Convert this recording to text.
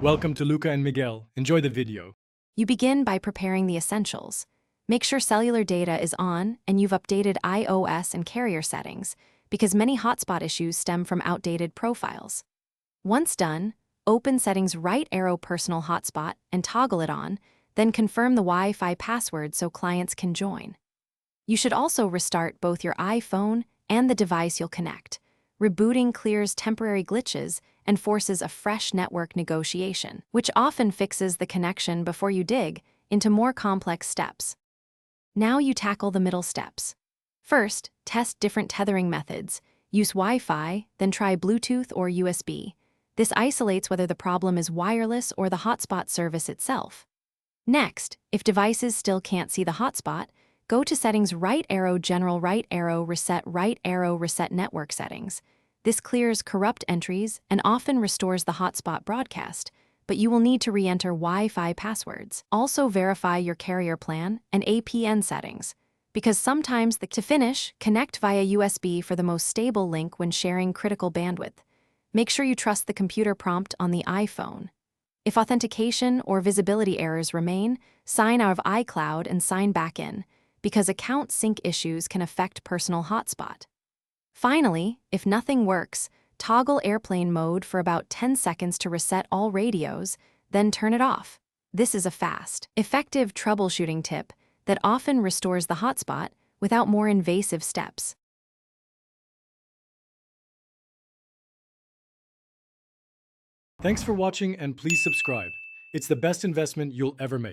Welcome to Luca and Miguel. Enjoy the video. You begin by preparing the essentials. Make sure cellular data is on and you've updated iOS and carrier settings, because many hotspot issues stem from outdated profiles. Once done, open Settings right arrow Personal Hotspot and toggle it on, then confirm the Wi-Fi password so clients can join. You should also restart both your iPhone and the device you'll connect. Rebooting clears temporary glitches and forces a fresh network negotiation, which often fixes the connection before you dig into more complex steps. Now you tackle the middle steps. First, test different tethering methods. Use Wi-Fi, then try Bluetooth or USB. This isolates whether the problem is wireless or the hotspot service itself. Next, if devices still can't see the hotspot, go to Settings right arrow General right arrow Reset Network Settings. This clears corrupt entries and often restores the hotspot broadcast, but you will need to re-enter Wi-Fi passwords. Also verify your carrier plan and APN settings, because sometimes to finish, connect via USB for the most stable link when sharing critical bandwidth. Make sure you trust the computer prompt on the iPhone. If authentication or visibility errors remain, sign out of iCloud and sign back in, because account sync issues can affect personal hotspot. Finally, if nothing works, toggle airplane mode for about 10 seconds to reset all radios, then turn it off. This is a fast, effective troubleshooting tip that often restores the hotspot without more invasive steps. Thanks for watching and please subscribe. It's the best investment you'll ever make.